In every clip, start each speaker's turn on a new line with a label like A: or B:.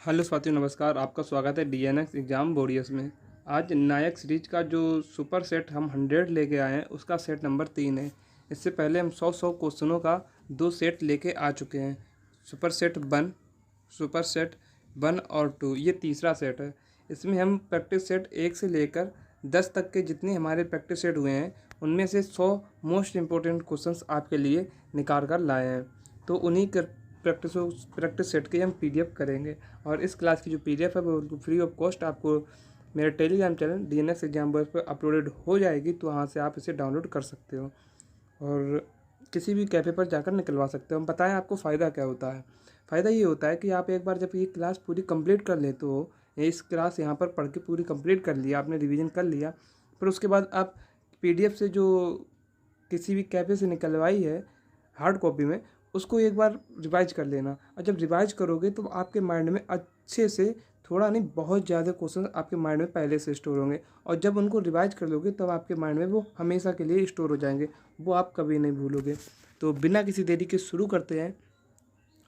A: Hello साथियों, नमस्कार। आपका स्वागत है डीएनएक्स एग्ज़ाम बोरियस में। आज नायक सीरीज का जो सुपर सेट हम 100 लेके आए हैं उसका सेट नंबर 3 है। इससे पहले हम 100 क्वेश्चनों का 2 सेट लेके आ चुके हैं। सुपर सेट 1, सुपर सेट 1 और 2, ये तीसरा सेट है। इसमें हम प्रैक्टिस सेट 1 से लेकर 10 तक के जितने हमारे प्रैक्टिस सेट हुए हैं उनमें से 100 मोस्ट इम्पोर्टेंट क्वेश्चंस आपके लिए निकाल कर लाए हैं। तो उन्हीं प्रैक्टिस सेट के हम पीडीएफ करेंगे और इस क्लास की जो पीडीएफ है वो फ्री ऑफ कॉस्ट आपको मेरे Telegram channel DNX exam boys पर अपलोडेड हो जाएगी। तो वहाँ से आप इसे डाउनलोड कर सकते हो और किसी भी कैफ़े पर जाकर निकलवा सकते हो। हम बताएं आपको फ़ायदा क्या होता है। फ़ायदा ये होता है कि आप एक बार जब ये क्लास पूरी कंप्लीट कर लेते हो, इस क्लास यहाँ पर पढ़ के पूरी कंप्लीट कर लिया, आपने रिवीजन कर लिया, फिर उसके बाद आप पीडीएफ से जो किसी भी कैफ़े से निकलवाई है हार्ड कॉपी में, उसको एक बार रिवाइज कर लेना। और जब रिवाइज करोगे तो आपके माइंड में अच्छे से, थोड़ा नहीं बहुत ज़्यादा क्वेश्चन आपके माइंड में पहले से स्टोर होंगे और जब उनको रिवाइज कर लोगे तब आपके माइंड में वो हमेशा के लिए स्टोर हो जाएंगे, वो आप कभी नहीं भूलोगे। तो बिना किसी देरी के शुरू करते हैं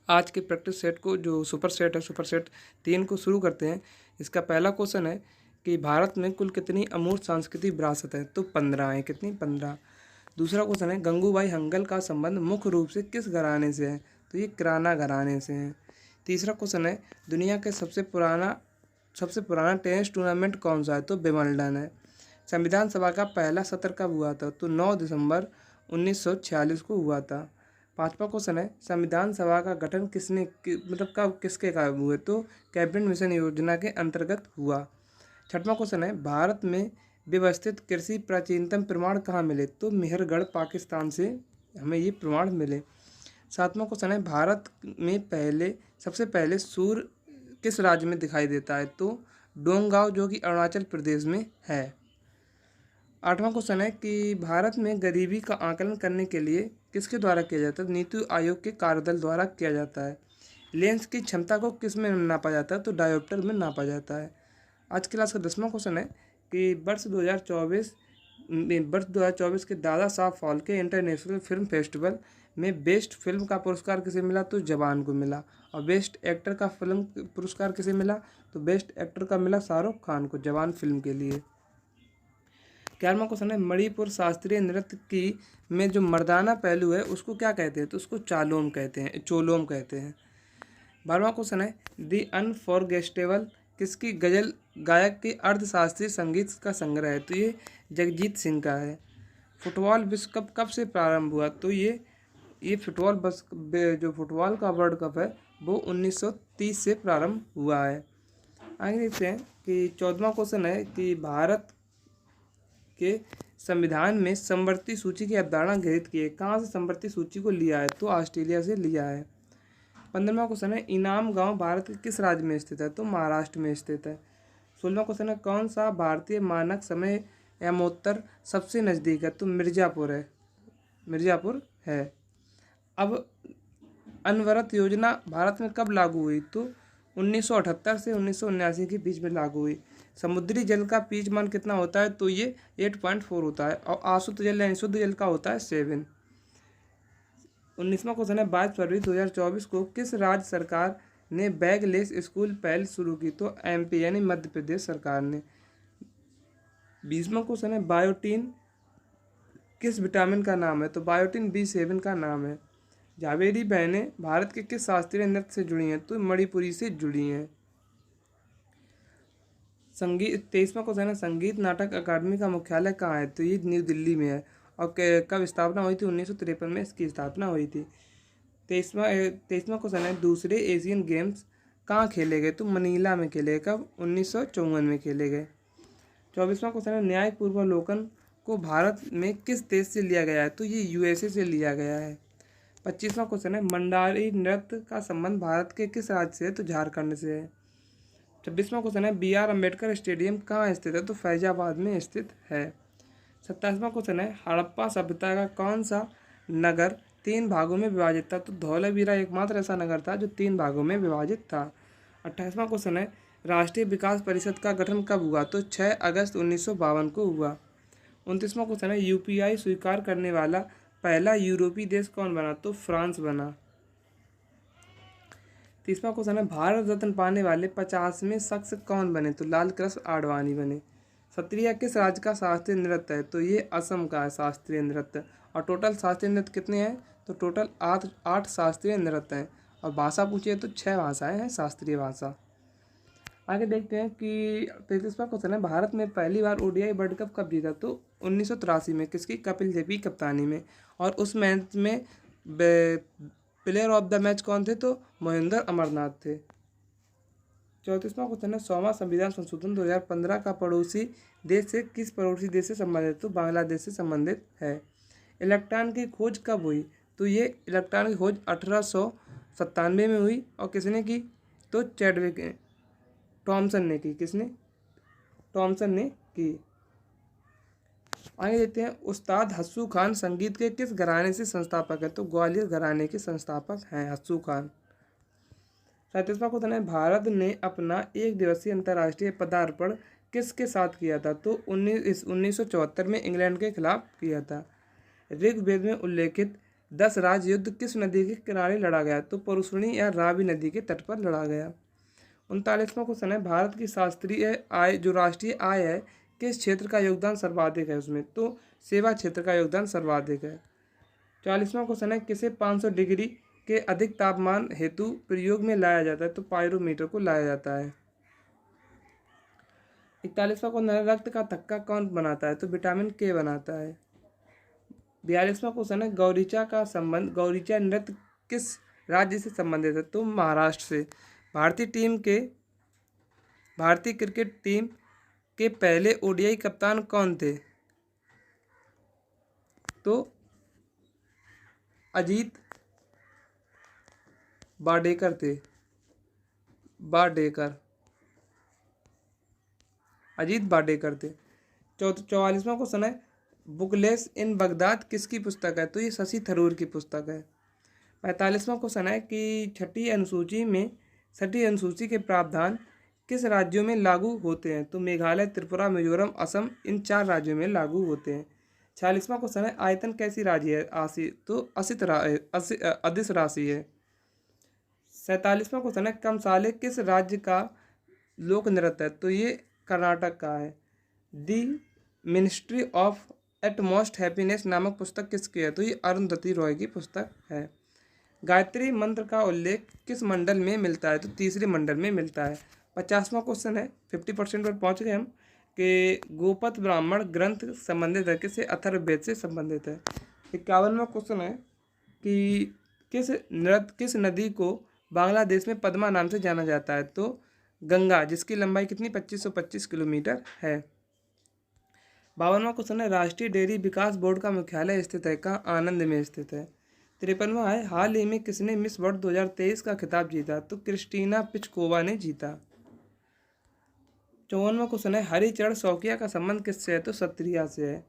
A: आज के प्रैक्टिस सेट को। जो सुपर सेट है, सुपर सेट 3 को शुरू करते हैं। इसका पहला क्वेश्चन है कि भारत में कुल कितनी अमूर्त सांस्कृतिक विरासत है? तो 15 है। कितनी? 15। दूसरा क्वेश्चन है गंगूबाई हंगल का संबंध मुख्य रूप से किस घराने से है? तो ये किराना घराने से है। तीसरा क्वेश्चन है दुनिया के सबसे पुराना टेनिस टूर्नामेंट कौन सा है? तो विंबलडन है। संविधान सभा का पहला सत्र कब हुआ था? तो 9 दिसंबर 1946 को हुआ था। पांचवा क्वेश्चन है संविधान सभा का गठन कब किसके कारण हुए? तो कैबिनेट मिशन योजना के अंतर्गत हुआ। छठवां क्वेश्चन है भारत में व्यवस्थित कृषि प्राचीनतम प्रमाण कहाँ मिले? तो मेहरगढ़ पाकिस्तान से हमें ये प्रमाण मिले। सातवां क्वेश्चन है भारत में सबसे पहले सूर्य किस राज्य में दिखाई देता है? तो डोंगगांव, जो कि अरुणाचल प्रदेश में है। आठवां क्वेश्चन है कि भारत में गरीबी का आकलन करने के लिए किसके द्वारा किया जाता है? नीति आयोग के कार्यदल द्वारा किया जाता है। लेंस की क्षमता को किस में नापा जाता है? तो डायोप्टर में नापा जाता है। आज क्लास का 10वां क्वेश्चन है कि वर्ष 2024 के Dada Saheb Phalke international film festival में बेस्ट फिल्म का पुरस्कार किसे मिला? तो जवान को मिला। और बेस्ट एक्टर का फिल्म पुरस्कार किसे मिला? तो बेस्ट एक्टर का मिला शाहरुख खान को, जवान फिल्म के लिए। 11वां क्वेश्चन है मणिपुर शास्त्रीय नृत्य की में जो मर्दाना पहलू है उसको क्या कहते हैं? तो उसको चोलोम कहते हैं। 12वां क्वेश्चन है दी अनफॉरगेटेबल किसकी गजल गायक के अर्थशास्त्रीय संगीत का संग्रह है? तो ये जगजीत सिंह का है। फुटबॉल विश्व कप कब से प्रारंभ हुआ? तो ये जो फुटबॉल का वर्ल्ड कप है वो 1930 से प्रारंभ हुआ है। आगे देखते हैं कि 14वां क्वेश्चन है कि भारत के संविधान में समवर्ती सूची की अवधारणा गृहीत की है। कहाँ से समवर्ती सूची को लिया है? तो ऑस्ट्रेलिया से लिया है। 15वां क्वेश्चन है इनाम गांव भारत के किस राज्य में स्थित है? तो महाराष्ट्र में स्थित है। 16वां क्वेश्चन है कौन सा भारतीय मानक समय यमोत्तर सबसे नज़दीक है? तो मिर्ज़ापुर है। अब अनवरत योजना भारत में कब लागू हुई? तो 1978 से 1979 के बीच में लागू हुई। समुद्री जल का पीएच मान कितना होता है? तो ये 8.4 होता है और अशुद्ध जल यानी शुद्ध जल का होता है 7। 19वां क्वेश्चन है 22 फरवरी 2024 को किस राज्य सरकार ने बैगलेस स्कूल पहल शुरू की? तो एमपी यानी मध्य प्रदेश सरकार ने। 20वां क्वेश्चन है बायोटीन किस विटामिन का नाम है? तो बायोटीन B7 का नाम है। जावेरी बहनें भारत के किस शास्त्रीय नृत्य से जुड़ी हैं? तो मणिपुरी से जुड़ी हैं। 23वां क्वेश्चन है संगीत नाटक अकादमी का मुख्यालय कहाँ है? तो ये न्यू दिल्ली में है। और कब स्थापना हुई थी? 1953 में इसकी स्थापना हुई थी। 23वां क्वेश्चन है दूसरे एशियन गेम्स कहाँ खेले गए? तो मनीला में खेले गए। कब? 1954 में खेले गए। 24वां क्वेश्चन है न्याय पूर्वावलोकन को भारत में किस देश से लिया गया है? तो ये यूएसए से लिया गया है। 25वां क्वेश्चन है मंडारी नृत्य का संबंध भारत के किस राज्य से है? तो झारखंड से है। 26वां क्वेश्चन है BR अम्बेडकर स्टेडियम कहाँ स्थित है? तो फैजाबाद में स्थित है। 27वां क्वेश्चन है हड़प्पा सभ्यता का कौन सा नगर 3 भागों में विभाजित था? तो धौलावीरा एकमात्र ऐसा नगर था जो 3 भागों में विभाजित था। 28वां क्वेश्चन है राष्ट्रीय विकास परिषद का गठन कब हुआ? तो 6 अगस्त 1952 को हुआ। 29वां क्वेश्चन है UPI स्वीकार करने वाला पहला यूरोपीय देश कौन बना? तो फ्रांस बना। 30वां क्वेश्चन है भारत रत्न पाने वाले 50वें शख्स कौन बने? तो लाल कृष्ण आडवाणी बने। सत्रिया किस राज्य का शास्त्रीय नृत्य है? तो ये असम का है शास्त्रीय नृत्य। और टोटल शास्त्रीय नृत्य कितने हैं? तो टोटल आठ शास्त्रीय नृत्य हैं। और भाषा पूछिए तो 6 भाषाएं हैं शास्त्रीय भाषा। आगे देखते हैं कि 33वां क्वेश्चन है भारत में पहली बार ओडीआई वर्ल्ड कप कब जीता? तो 1983 में। किसकी? कपिल देव की कप्तानी में। और उस मैच में प्लेयर ऑफ द मैच कौन थे? तो महेंद्र अमरनाथ थे। 34वां क्वेश्चन है 100वां संविधान संशोधन 2015 का पड़ोसी देश से किस पड़ोसी देश से संबंधित? तो बांग्लादेश से संबंधित है। इलेक्ट्रॉन की खोज कब हुई? तो ये इलेक्ट्रॉन की खोज 1897 में हुई। और किसने की? तो चैडविक टॉमसन ने की। किसने? टॉमसन ने की। आगे देखते हैं उस्ताद हस्सू खान संगीत के किस घराने से संस्थापक है? तो ग्वालियर घराने के संस्थापक हैं हस्सू खान। 37वां क्वेश्चन है भारत ने अपना एक दिवसीय अंतर्राष्ट्रीय पदार्पण किसके साथ किया था? तो 1974 में इंग्लैंड के खिलाफ किया था। ऋग्वेद में उल्लेखित 10 राज्य युद्ध किस नदी के किनारे लड़ा गया? तो पुरुषणी या रावी नदी के तट पर लड़ा गया। 39वां क्वेश्चन है भारत की शास्त्रीय आय जो राष्ट्रीय आय है किस क्षेत्र का योगदान सर्वाधिक है उसमें? तो सेवा क्षेत्र का योगदान सर्वाधिक है। 40वां क्वेश्चन है किसे 500 डिग्री के अधिक तापमान हेतु प्रयोग में लाया जाता है? तो पायरोमीटर को लाया जाता है। 41वां क्वेश्चन है रक्त का थक्का कौन बनाता है? तो विटामिन के बनाता है। 42वां क्वेश्चन है गौरीचा नृत्य किस राज्य से संबंधित है? तो महाराष्ट्र से। भारतीय क्रिकेट टीम के पहले ओडीआई कप्तान कौन थे? तो अजीत बाडेकर थे। अजीत बाडेकर थे। 44वां क्वेश्चन है बुकलेस इन बगदाद किसकी पुस्तक है? तो ये शशि थरूर की पुस्तक है। 45वां क्वेश्चन है कि छठी अनुसूची के प्रावधान किस राज्यों में लागू होते हैं? तो मेघालय, त्रिपुरा, मिजोरम, असम इन 4 राज्यों में लागू होते हैं। 46वां क्वेश्चन है आयतन कैसी राशि है? तो अदिश राशि है। 47वां क्वेश्चन है कमसाले किस राज्य का लोक नृत्य है? तो ये कर्नाटक का है। The ministry of utmost happiness नामक पुस्तक किसकी है? तो ये अरुंधति रॉय की पुस्तक है। गायत्री मंत्र का उल्लेख किस मंडल में मिलता है? तो तीसरे मंडल में मिलता है। 50वां क्वेश्चन है 50% पर पहुंच गए हम कि गोपथ ब्राह्मण ग्रंथ संबंधित है किससे? अथर्ववेद से संबंधित है। 51वां क्वेश्चन है कि किस नदी को बांग्लादेश में पद्मा नाम से जाना जाता है? तो गंगा, जिसकी लंबाई कितनी? 2525 किलोमीटर है। 52वां क्वेश्चन है राष्ट्रीय डेयरी विकास बोर्ड का मुख्यालय स्थित है कहाँ? आनंद में स्थित है। 53वां है हाल ही में किसने मिस वर्ल्ड 2023 का खिताब जीता? तो क्रिस्टीना पिचकोवा ने जीता। 54वां क्वेश्चन है हरिचरण शौकिया का संबंध किससे है? तो सत्रिया से है।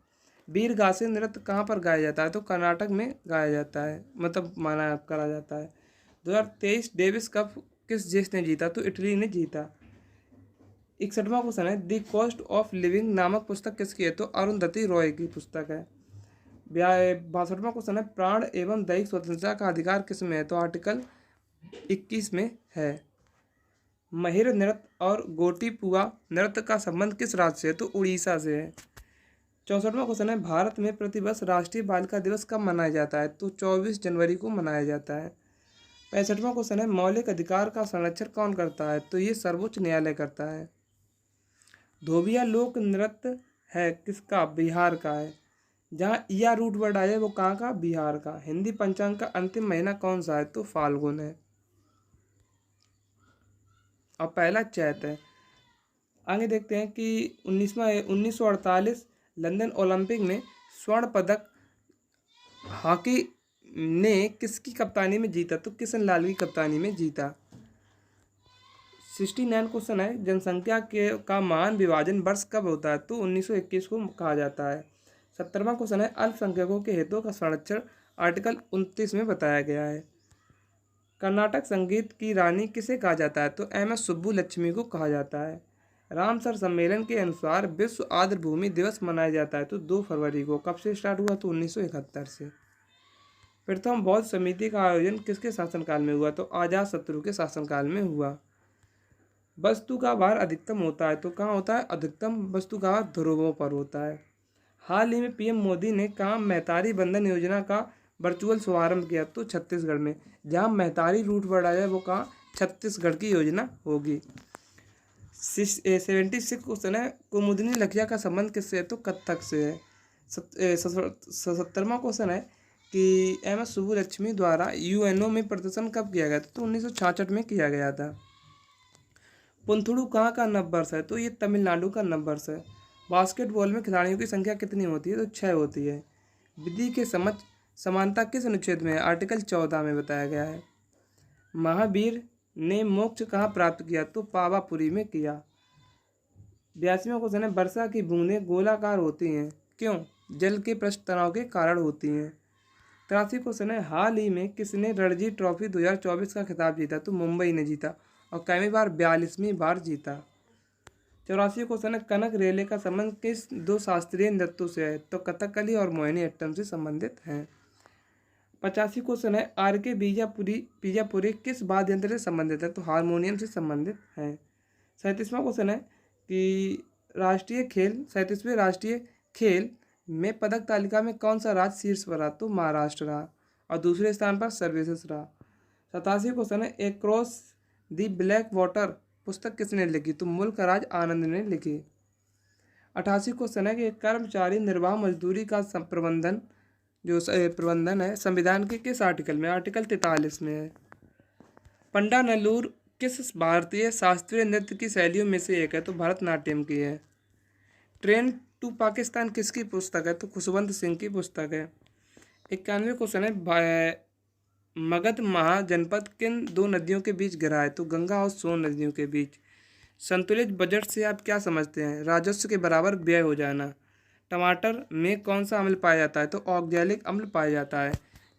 A: वीर गासे नृत्य कहाँ पर गाया जाता है? तो कर्नाटक में गाया जाता है, मतलब माना करा जाता है। 2023 डेविस कप किस देश ने जीता? तो इटली ने जीता। 61वां क्वेश्चन है द कॉस्ट ऑफ लिविंग नामक पुस्तक किसकी है? तो अरुंधति रॉय की पुस्तक है। 62वां क्वेश्चन है प्राण एवं दैहिक स्वतंत्रता का अधिकार किस में है? तो आर्टिकल 21 में है। महिर नृत्य और गोटीपुआ नृत्य का संबंध किस राज्य से है? तो उड़ीसा से है। 64वां क्वेश्चन है भारत में प्रतिवर्ष राष्ट्रीय बालिका दिवस कब मनाया जाता है? तो 24 जनवरी को मनाया जाता है। 65वां क्वेश्चन है मौलिक अधिकार का संरक्षण कौन करता है? तो ये सर्वोच्च न्यायालय करता है। धोबिया लोक नृत्य है किसका? बिहार का है। जहाँ ईया रूट वर्ड आया है वो कहाँ का? बिहार का। हिंदी पंचांग का अंतिम महीना कौन सा है? तो फाल्गुन है और पहला चैत है। आगे देखते हैं कि 1948 लंदन ओलंपिक में स्वर्ण पदक हॉकी ने किसकी कप्तानी में जीता? तो किशन लाल की कप्तानी में जीता। 69 क्वेश्चन है जनसंख्या का महान विभाजन वर्ष कब होता है? तो 1921 को कहा जाता है। 70वां क्वेश्चन है अल्पसंख्यकों के हितों का संरक्षण आर्टिकल 29 में बताया गया है। कर्नाटक संगीत की रानी किसे कहा जाता है? तो एम.एस. सुब्बुलक्ष्मी को कहा जाता है। रामसर सम्मेलन के अनुसार विश्व आर्द्र भूमि दिवस मनाया जाता है तो 2 फरवरी को। कब से स्टार्ट हुआ? तो 1971 से। प्रथम बौद्ध समिति का आयोजन किसके शासनकाल में हुआ? तो अजातशत्रु के शासनकाल में हुआ। वस्तु का भार अधिकतम होता है तो कहाँ होता है? अधिकतम वस्तु का भार ध्रुवों पर होता है। हाल ही में पीएम मोदी ने कहाँ महतारी बंधन योजना का वर्चुअल शुभारंभ किया? तो छत्तीसगढ़ में। जहाँ महतारी रूट बढ़ा जाए वो कहाँ? छत्तीसगढ़ की योजना होगी। 76 क्वेश्चन है, कुमुदनी लखिया का संबंध किससे है? तो कत्थक से है। 77वां क्वेश्चन है कि एम.एस. सुब्बुलक्ष्मी द्वारा यूएनओ में प्रदर्शन कब किया गया था? तो 1966 में किया गया था। पुंथुडू कहाँ का नववर्ष है? तो ये तमिलनाडु का नववर्ष है। बास्केटबॉल में खिलाड़ियों की संख्या कितनी होती है? तो 6 होती है। विधि के समझ समानता किस अनुच्छेद में है? आर्टिकल 14 में बताया गया है। महावीर ने मोक्ष कहाँ प्राप्त किया? तो पावापुरी में किया। 82वां क्वेश्चन है, वर्षा की बूंदें गोलाकार होती हैं, क्यों? जल के पृष्ठ तनाव के कारण होती हैं। 83 क्वेश्चन है, हाल ही में किसने रणजी ट्रॉफी 2024 का खिताब जीता? तो मुंबई ने जीता। और कईवीं बार? 42वीं बार जीता। 84 क्वेश्चन है, कनक रेले का संबंध किस दो शास्त्रीय नृत्यों से है? तो कथकली और मोहिनीअट्टम से संबंधित हैं। 85 क्वेश्चन है, आर के बीजापुरी किस वाद्य यंत्र से संबंधित है? तो हारमोनियम से संबंधित है। 37वां क्वेश्चन है कि 37वें राष्ट्रीय खेल में पदक तालिका में कौन सा राज्य शीर्ष पर रहा? तो महाराष्ट्र रहा और दूसरे स्थान पर सर्विसेज रहा। 87 क्वेश्चन है, एक्रॉस दी ब्लैक वाटर पुस्तक किसने लिखी? तो मुल्कराज आनंद ने लिखी। 88 क्वेश्चन है कि कर्मचारी निर्वाह मजदूरी का प्रबंधन है संविधान के किस आर्टिकल में? आर्टिकल 43 में है। पंडा नल्लूर किस भारतीय शास्त्रीय नृत्य की शैलियों में से एक है? तो भरतनाट्यम की है। ट्रेन टू पाकिस्तान किसकी पुस्तक है? तो खुशवंत सिंह की पुस्तक है। 91 क्वेश्चन है, मगध महाजनपद किन दो नदियों के बीच गिरा है? तो गंगा और सोन नदियों के बीच। संतुलित बजट से आप क्या समझते हैं? राजस्व के बराबर व्यय हो जाना। टमाटर में कौन सा अम्ल पाया जाता है? तो ऑक्जेलिक अम्ल पाया जाता है।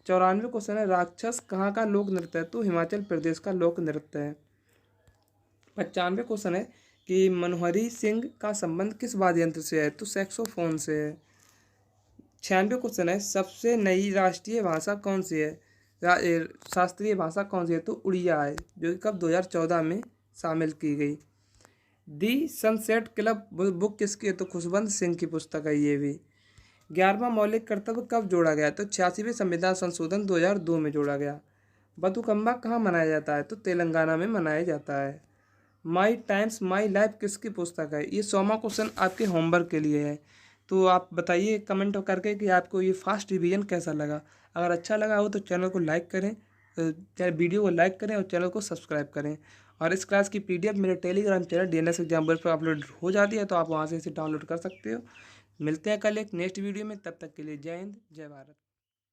A: 94 क्वेश्चन है, राक्षस कहाँ का लोक नृत्य है? तो हिमाचल प्रदेश का लोक नृत्य है। 95 क्वेश्चन है कि मनोहरी सिंह का संबंध किस वाद्य यंत्र से है? तो सैक्सोफोन से है। 96 क्वेश्चन है, सबसे नई राष्ट्रीय भाषा कौन सी है? शास्त्रीय भाषा कौन सी है? तो उड़िया है, जो कि कब 2014 में शामिल की गई। दी सनसेट क्लब बुक किसकी है? तो खुशवंत सिंह की पुस्तक है ये भी। 11वां मौलिक कर्तव्य कब जोड़ा गया? तो 86वें संविधान संशोधन 2002 में जोड़ा गया। बतुकम्मा कहाँ मनाया जाता है? तो तेलंगाना में मनाया जाता है। माई टाइम्स माई लाइफ किसकी पुस्तक है? ये 100वां क्वेश्चन आपके होमवर्क के लिए है। तो आप बताइए कमेंट करके कि आपको ये फास्ट रिवीजन कैसा लगा। अगर अच्छा लगा हो तो चैनल को लाइक करें, वीडियो को लाइक करें और चैनल को सब्सक्राइब करें। और इस क्लास की PDF मेरे Telegram channel DNS exam board पर अपलोड हो जाती है, तो आप वहाँ से इसे डाउनलोड कर सकते हो। मिलते हैं कल एक नेक्स्ट वीडियो में, तब तक के लिए जय हिंद जय भारत।